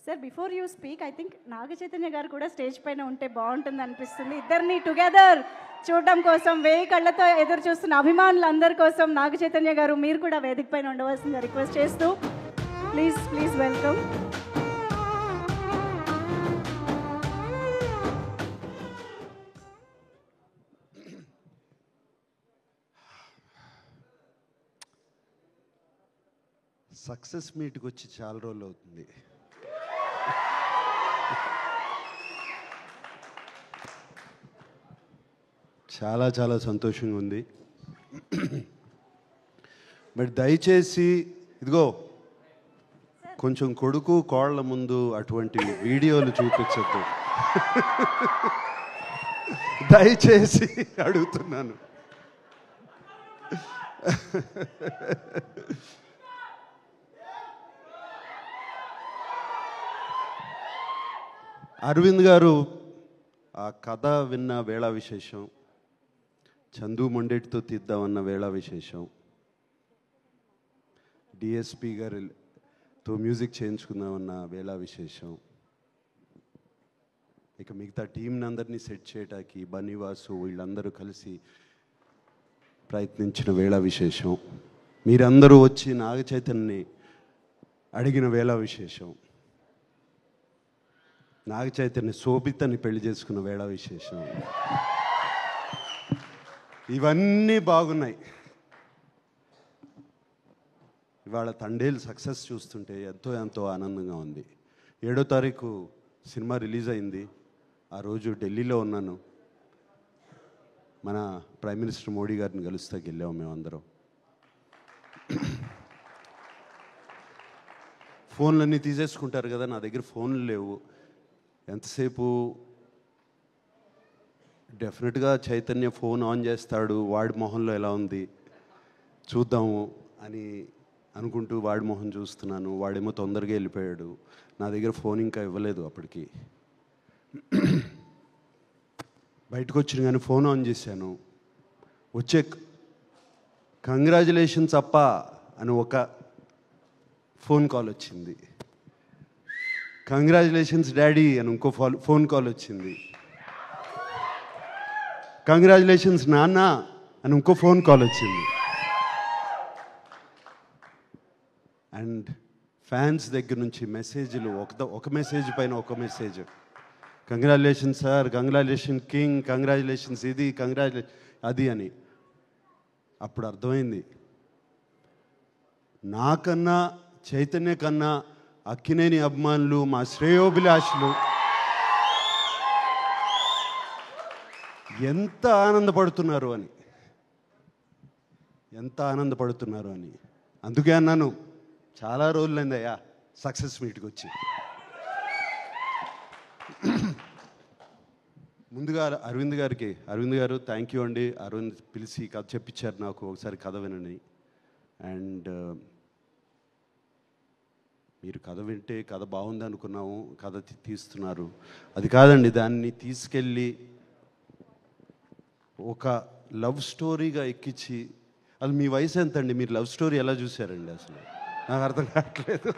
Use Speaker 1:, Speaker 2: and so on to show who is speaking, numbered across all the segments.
Speaker 1: Sir before you speak I think Naga Chaitanya garu కూడా stage పైన ఉంటే బాగుంటుంది అనిపిస్తుంది. ఇద్దరిని టుగెదర్ చూడడం కోసం 1000 కళ్ళతో ఎదురు చూస్తున్న అభిమానులందరి కోసం నాగ చైతన్య గారు మీరు కూడా వేదిక పైన ఉండవలసిందిగా రిక్వెస్ట్ చేస్తూ ప్లీజ్ వెల్కమ్.
Speaker 2: సక్సెస్ మీట్కి వచ్చి చాలా రోజులు అవుతుంది. చాలా చాలా సంతోషంగా ఉంది. బట్ దయచేసి ఇదిగో కొంచెం కొడుకు కోళ్ళ ముందు అటువంటి వీడియోలు చూపించద్దు దయచేసి అడుగుతున్నాను. అరవింద్ గారు ఆ కథ విన్న వేళ విశేషం, చందు మొండెటితో తీద్దామన్న వేళ విశేషం, డిఎస్పి గారితో మ్యూజిక్ చేయించుకుందామన్న వేళ విశేషం, ఇక మిగతా టీంని అందరినీ సెట్ చేయడానికి బన్నీవాసు వీళ్ళందరూ కలిసి ప్రయత్నించిన వేళ విశేషం, మీరందరూ వచ్చి నాగ చైతన్యని అడిగిన వేళ విశేషం, నాగ చైతన్య శోభితని పెళ్లి చేసుకున్న వేళ విశేషం, ఇవన్నీ బాగున్నాయి. ఇవాళ తండేలు సక్సెస్ చూస్తుంటే ఎంతో ఆనందంగా ఉంది. 7వ తారీఖు సినిమా రిలీజ్ అయింది. ఆ రోజు ఢిల్లీలో ఉన్నాను. మన ప్రైమ్ మినిస్టర్ మోడీ గారిని కలుస్తాకి వెళ్ళాము మేమందరం. ఫోన్లన్నీ తీసేసుకుంటారు కదా, నా దగ్గర ఫోన్లు లేవు. ఎంతసేపు డెఫినెట్గా చైతన్య ఫోన్ ఆన్ చేస్తాడు, వాడి మొహంలో ఎలా ఉంది చూద్దాము అని అనుకుంటూ వాడి మొహం చూస్తున్నాను. వాడేమో తొందరగా వెళ్ళిపోయాడు. నా దగ్గర ఫోన్ ఇంకా ఇవ్వలేదు అప్పటికి. బయటకు వచ్చిన కానీ ఫోన్ ఆన్ చేశాను. వచ్చే కంగ్రాచులేషన్స్ అప్ప అని ఒక ఫోన్ కాల్ వచ్చింది. కంగ్రాచులేషన్స్ డాడీ అని ఇంకో ఫోన్ కాల్ వచ్చింది. కంగ్రాచులేషన్స్ నాన్న అని ఇంకో ఫోన్ కాల్ వచ్చింది. అండ్ ఫ్యాన్స్ దగ్గర నుంచి మెసేజ్లు, ఒక మెసేజ్ పైన ఒక message, congratulations sir, congratulation king, congratulations ఇది, కంగ్రాచులేషన్ అది అని. అప్పుడు అర్థమైంది, నాకన్నా చైతన్య కన్నా అక్కినేని అభిమానులు, మా శ్రేయోభిలాషులు ఎంత ఆనందపడుతున్నారు అని. అందుకే అన్నాను, చాలా రోజులైందయ్యా సక్సెస్ మీట్కి వచ్చి. ముందుగా అరవింద్ గారు థ్యాంక్ యూ అండి. అరవింద్ పిలిచి కథ చెప్పించారు నాకు, ఒకసారి కథ వినని. అండ్ మీరు కథ వింటే కథ బాగుంది అనుకున్నాము, కథ తీస్తున్నారు. అది కాదండి, దాన్ని తీసుకెళ్ళి ఒక లవ్ స్టోరీగా ఎక్కించి, అది మీ వయసు ఎంత అండి, మీరు లవ్ స్టోరీ ఎలా చూశారండి? అసలు నాకు అర్థం కావట్లేదు.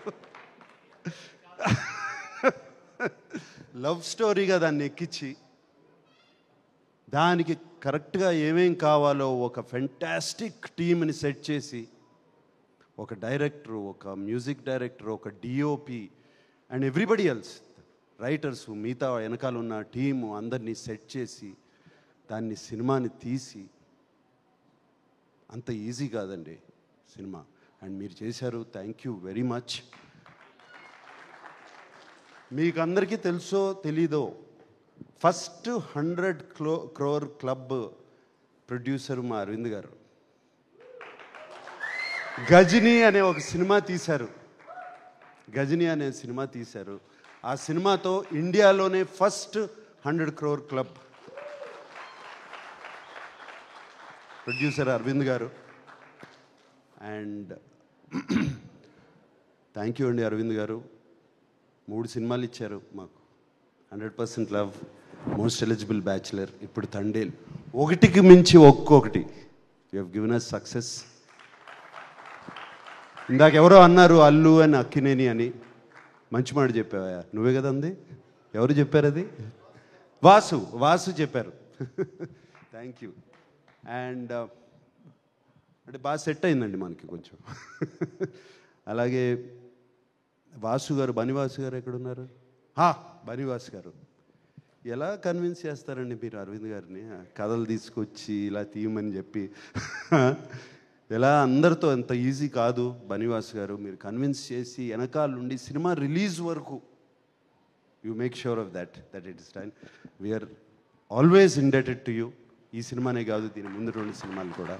Speaker 2: లవ్ స్టోరీగా దాన్ని ఎక్కించి దానికి కరెక్ట్గా ఏమేం కావాలో ఒక ఫెంటాస్టిక్ టీమ్ని సెట్ చేసి, ఒక డైరెక్టర్, ఒక మ్యూజిక్ డైరెక్టర్, ఒక DOP and everybody else, writers, మిగతా వెనకాల ఉన్న టీము అందరినీ సెట్ చేసి దాన్ని సినిమాని తీసి, అంత ఈజీ కాదండి సినిమా. అండ్ మీరు చేశారు, థ్యాంక్ యూ వెరీ మచ్. మీకు అందరికీ తెలుసో తెలీదో, ఫస్ట్ 100 crore క్లబ్ ప్రొడ్యూసర్ మా అరవింద్ గారు. గజనీ అనే ఒక సినిమా తీశారు. ఆ సినిమాతో ఇండియాలోనే first 100 crore club producer Aravind garu. And thank you అండి అరవింద్ గారు. 3 సినిమాలు ఇచ్చారు మాకు, 100% లవ్, మోస్ట్ ఎలిజిబుల్ బ్యాచులర్, ఇప్పుడు తండేల్. ఒకటికి మించి ఒక్కొక్కటి you have given us success. ఇందాక ఎవరో అన్నారు అల్లు అని, అక్కినేని అని. మంచి మాట చెప్పావా? నువ్వే కదా అంది? ఎవరు చెప్పారు అది? వాసు చెప్పారు. Thank you. అండ్ అంటే బాగా సెట్ అయిందండి మనకి కొంచెం. అలాగే బనివాసు గారు ఎక్కడున్నారు? బనివాసు గారు ఎలా కన్విన్స్ చేస్తారండి మీరు అరవింద్ గారిని? కథలు తీసుకొచ్చి ఇలా తీయమని చెప్పి ఎలా అందరితో అంత ఈజీ కాదు. బనివాస్ గారు మీరు కన్విన్స్ చేసి వెనకాల నుండి సినిమా రిలీజ్ వరకు you make sure of that it is done. We are always indebted to you. ఈ సినిమానే కాదు, దీని ముందు 2 సినిమాలు కూడా.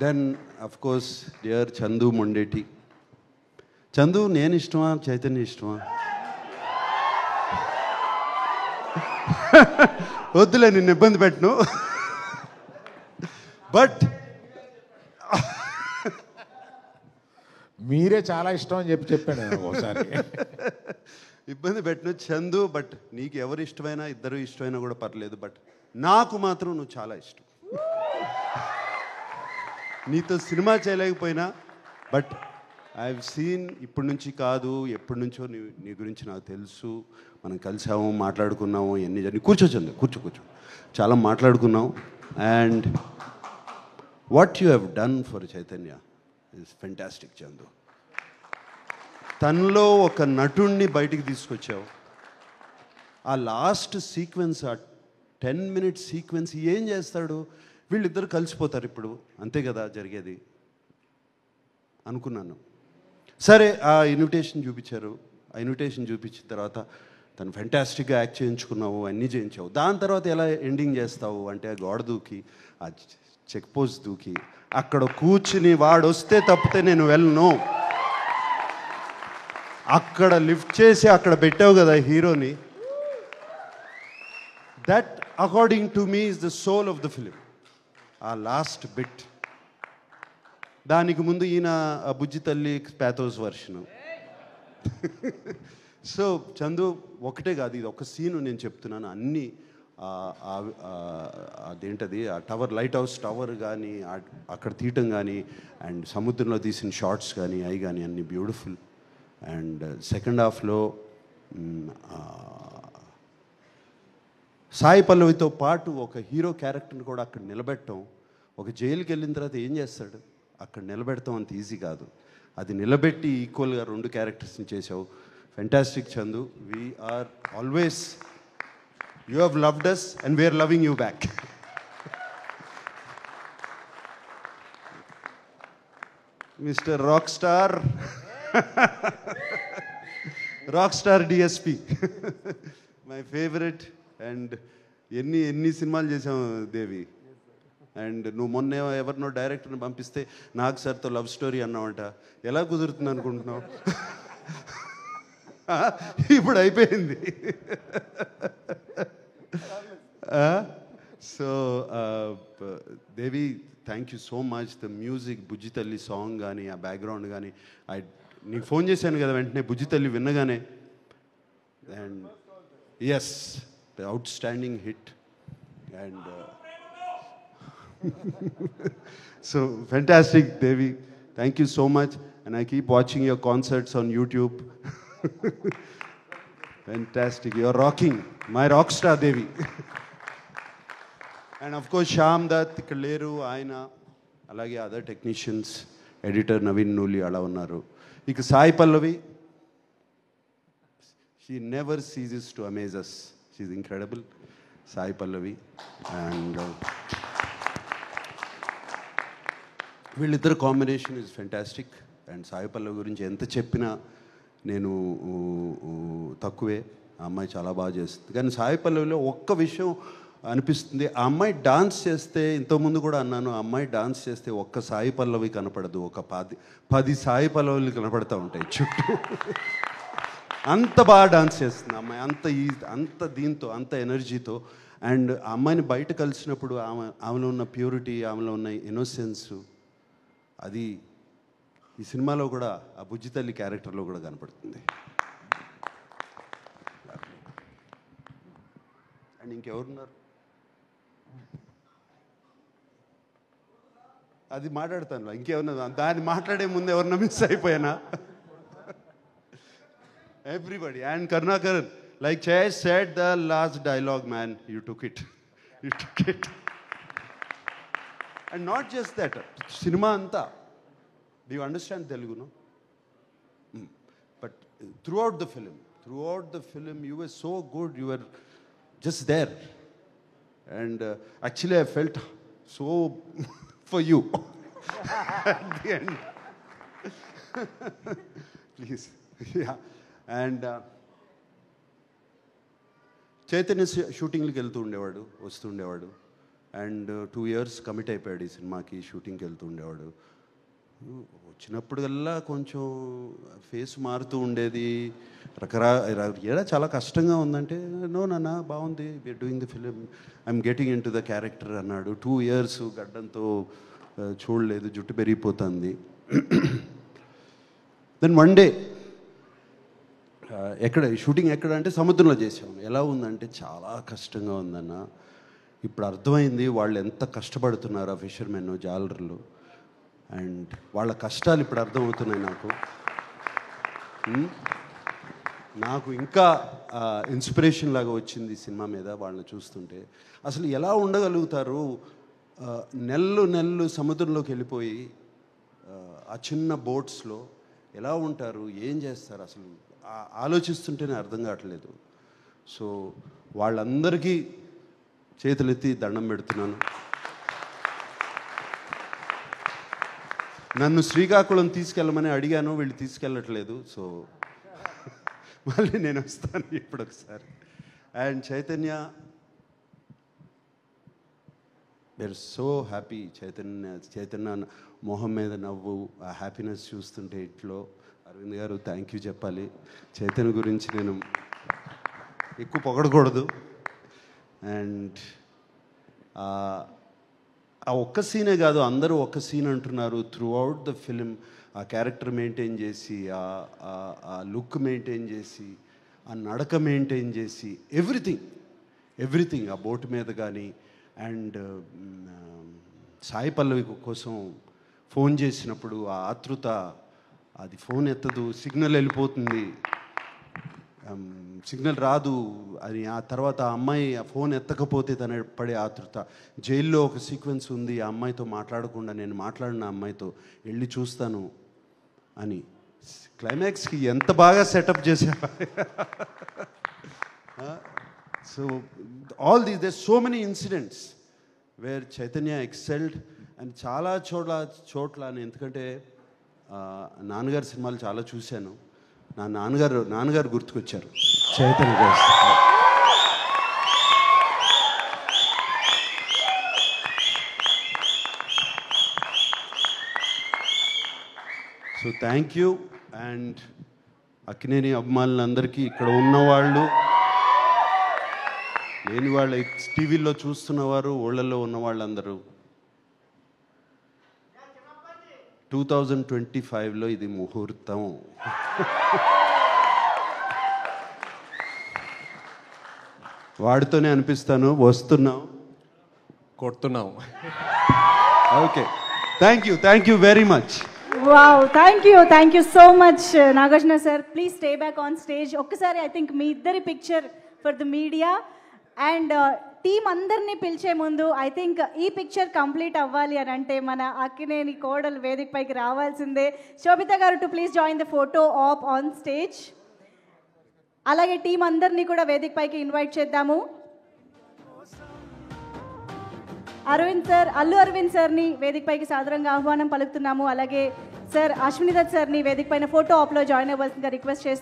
Speaker 2: Then of course dear Chandu Mondeti. Chandu నేను ఇష్టమా, చైతన్య ఇష్టమా? వద్దులే, నిన్ను ఇబ్బంది పెట్టను. బట్
Speaker 3: మీరే చాలా ఇష్టం అని చెప్పాను ఒకసారి.
Speaker 2: ఇబ్బంది పెట్టను చందు. బట్ నీకు ఎవరు ఇష్టమైనా, ఇద్దరు ఇష్టమైనా కూడా పర్లేదు. బట్ నాకు మాత్రం నువ్వు చాలా ఇష్టం. నీతో సినిమా చేయలేకపోయినా బట్ ఐ హావ్ సీన్, ఇప్పటి నుంచి కాదు ఎప్పటి నుంచో నీ గురించి నాకు తెలుసు. మనం కలిసాము, మాట్లాడుకున్నాము, ఎన్ని కూర్చో చాలా మాట్లాడుకున్నాం. And what you have done for Chaitanya is fantastic Chandu. తనలో ఒక నటుణ్ణి బయటికి తీసుకొచ్చావు. ఆ లాస్ట్ సీక్వెన్స్, ఆ 10 minute సీక్వెన్స్ ఏం చేస్తాడు? వీళ్ళిద్దరు కలిసిపోతారు ఇప్పుడు, అంతే కదా జరిగేది అనుకున్నాను. సరే, ఆ ఇన్విటేషన్ చూపించారు. ఆ ఇన్విటేషన్ చూపించిన తర్వాత తను ఫెంటాస్టిక్గా యాక్ట్ చేయించుకున్నావు, అన్నీ చేయించావు. దాని తర్వాత ఎలా ఎండింగ్ చేస్తావు అంటే, ఆ గోడ దూకి, ఆ చెక్ పోస్ట్ దూకి, అక్కడ కూర్చుని వాడు వస్తే తప్పితే నేను వెళ్ళను, అక్కడ లిఫ్ట్ చేసి అక్కడ పెట్టావు కదా హీరోని. That according to me is the soul of the film. ఆ లాస్ట్ బిట్. దానికి ముందు ఈయన బుజ్జి తల్లి ప్యాథోస్ వర్షను. సో చందు, ఒకటే కాదు, ఇది ఒక సీను నేను చెప్తున్నాను. అన్నీ అదేంటది, ఆ టవర్, లైట్ హౌస్ టవర్ కానీ, అక్కడ తీయటం కానీ, అండ్ సముద్రంలో తీసిన షార్ట్స్ కానీ, అవి కానీ అన్నీ బ్యూటిఫుల్. అండ్ సెకండ్ హాఫ్లో సాయి పల్లవితో పాటు ఒక హీరో క్యారెక్టర్ని కూడా అక్కడ నిలబెట్టడం. ఒక జైలుకి వెళ్ళిన తర్వాత ఏం చేస్తాడు, అక్కడ నిలబెడతాం అంత ఈజీ కాదు. అది నిలబెట్టి ఈక్వల్గా 2 క్యారెక్టర్స్ని చేసావు. Fantastic Chandu. We are always, you have loved us and we are loving you back. Mister rock star, rock star DSP, my favourite. And ఎన్ని సినిమాలు చేసాము దేవి. అండ్ నువ్వు మొన్న ఎవరినో డైరెక్టర్ని పంపిస్తే నాగ్ సార్తో లవ్ స్టోరీ అన్నావంట. ఎలా కుదురుతుంది అనుకుంటున్నావు? ఇప్పుడు అయిపోయింది. So Devi, thank you so much. The music, Bujji Thalli song కానీ, ఆ బ్యాక్గ్రౌండ్ కానీ, నీకు ఫోన్ చేశాను కదా వెంటనే బుజ్జి తల్లి విన్నగానే. And yes, the outstanding hit. And so fantastic Devi, thank you so much, and I keep watching your concerts on YouTube. Fantastic, you're rocking, my rock star Devi. And of course Shyam Dutt, Kaleru, Aina, alage other technicians, editor Naveen Nuli ala unnaru. Ika Sai Pallavi, she never ceases to amaze us. She's incredible, Sai Pallavi. And వీళ్ళిద్దరు combination is fantastic. And Sai Pallavi గురించి ఎంత చెప్పినా నేను తక్కువే. ఆ అమ్మాయి చాలా బాగా చేస్తుంది. కానీ సాయి పల్లవిలో ఒక్క విషయం అనిపిస్తుంది, ఆ అమ్మాయి డాన్స్ చేస్తే, ఇంతకుముందు కూడా అన్నాను, ఆ అమ్మాయి డాన్స్ చేస్తే ఒక్క సాయి పల్లవి కనపడదు, ఒక 10 సాయి పల్లవులు కనపడుతూ ఉంటాయి చుట్టూ. అంత బాగా డాన్స్ చేస్తుంది ఆ అమ్మాయి, అంత దీంతో, అంత ఎనర్జీతో. అండ్ ఆ అమ్మాయిని బయట కలిసినప్పుడు ఆమెలో ఉన్న ప్యూరిటీ, ఆమెలో ఉన్న ఇన్నోసెన్స్, అది ఈ సినిమాలో కూడా ఆ బుజ్జి తల్లి క్యారెక్టర్లో కూడా కనపడుతుంది. అండ్ ఇంకెవరున్నారు? అది మాట్లాడతాను, ఇంకేమన్నా దాన్ని మాట్లాడే ముందు ఎవరన్నా మిస్ అయిపోయానా? Everybody. And Karunakar, like Chase said the last dialogue, man, you took it. You took it. And not just that, cinema anta. Do you understand Telugu, no? But throughout the film, you were so good, you were just there. And actually I felt so for you at the end. Please. Yeah. And Chaitanya షూటింగ్కి వెళ్తూ ఉండేవాడు, వస్తూ ఉండేవాడు. And 2 years commit అయిపోయాడు ఈ సినిమాకి. షూటింగ్కి వెళ్తూ ఉండేవాడు. వచ్చినప్పుడల్లా కొంచెం ఫేస్ మారుతూ ఉండేది. ఎలా చాలా కష్టంగా ఉందంటే, నో నాన్న బాగుంది, we are doing the film, I'm getting in to the character అన్నాడు. 2 years గడ్డంతో చూడలేదు, జుట్టు పెరిగిపోతుంది. దెన్ వన్ డే షూటింగ్ ఎక్కడ అంటే సముద్రంలో చేసాము. ఎలా ఉందంటే చాలా కష్టంగా ఉందన్న. ఇప్పుడు అర్థమైంది వాళ్ళు ఎంత కష్టపడుతున్నారు ఆ ఫిషర్మెన్, జాలర్లు. అండ్ వాళ్ళ కష్టాలు ఇప్పుడు అర్థమవుతున్నాయి నాకు ఇంకా ఇన్స్పిరేషన్ లాగా వచ్చింది సినిమా మీద వాళ్ళని చూస్తుంటే. అసలు ఎలా ఉండగలుగుతారు, నెలలు సముద్రంలోకి వెళ్ళిపోయి ఆ చిన్న బోట్స్లో ఎలా ఉంటారు, ఏం చేస్తారు, అసలు ఆలోచిస్తుంటేనే అర్థం కావట్లేదు. సో వాళ్ళందరికీ చేతులెత్తి దండం పెడుతున్నాను. నన్ను శ్రీకాకుళం తీసుకెళ్ళమని అడిగాను, వీళ్ళు తీసుకెళ్ళట్లేదు. సో మళ్ళీ నేను వస్తాను ఇప్పుడు ఒకసారి. And we are so happy. Chaitanya మొహం మీద నవ్వు, ఆ హ్యాపీనెస్ చూస్తుంటే ఇంట్లో. అరవింద్ గారు థ్యాంక్ యూ చెప్పాలి. చైతన్య గురించి నేను ఎక్కువ పొగడకూడదు. అండ్ ఆ ఒక్క సీనే కాదు, అందరూ ఒక్క సీన్ అంటున్నారు. త్రూ అవుట్ ద ఫిలిం ఆ క్యారెక్టర్ మెయింటైన్ చేసి, ఆ లుక్ మెయింటైన్ చేసి, ఆ నడక మెయింటైన్ చేసి, ఎవ్రీథింగ్ ఆ బోట్ మీద కానీ. అండ్ సాయి పల్లవి కోసం ఫోన్ చేసినప్పుడు ఆ ఆతృత, అది ఫోన్ ఎత్తదు, సిగ్నల్ వెళ్ళిపోతుంది, సిగ్నల్ రాదు అని. ఆ తర్వాత ఆ అమ్మాయి ఆ ఫోన్ ఎత్తకపోతే తన పడే ఆతృత. జైల్లో ఒక సీక్వెన్స్ ఉంది, ఆ అమ్మాయితో మాట్లాడకుండా నేను మాట్లాడిన అమ్మాయితో వెళ్ళి చూస్తాను అని. క్లైమాక్స్కి ఎంత బాగా సెటప్ చేశారు. So all these, there so many incidents where Chaitanya excelled. And చాలా చోట్ల ఎందుకంటే నాన్నగారి సినిమాలు చాలా చూశాను. నా నాన్నగారు గుర్తుకొచ్చారు Chaitanya garu. So thank you. And Akkineni అభిమానులందరికీ, ఇక్కడ ఉన్నవాళ్ళు, లేని వాళ్ళు, టీవీల్లో చూస్తున్నవారు, ఊళ్ళల్లో ఉన్న వాళ్ళందరూ, 2025లో ఇది ముహూర్తం. వాడితోనే అనిపిస్తాను, వస్తున్నాం,
Speaker 4: కొడుతున్నాం.
Speaker 2: Okay, thank you very much.
Speaker 1: Wow, thank you so much Nagarjuna sir. Please stay back on stage. ఒక్కసారి ఐ థింక్ మీ ఇద్దరి picture for the media. And team అందరినీ పిలిచే ముందు ఐ థింక్ ఈ పిక్చర్ కంప్లీట్ అవ్వాలి అని అంటే మన అక్కినేని కోడలు వేదిక పైకి రావాల్సిందే. శోభిత గారు to please join the photo op on stage. అలాగే టీం అందరినీ కూడా వేదిక పైకి ఇన్వైట్ చేద్దాము. అల్లు అరవింద్ సార్ని వేదిక పైకి సాదరంగా ఆహ్వానం పలుకుతున్నాము. అలాగే సార్ అశ్విని దత్ సార్ని వేదిక పైన ఫోటో ఆప్లో జాయిన్ అవ్వాల్సిందిగా రిక్వెస్ట్ చేస్తున్నాము.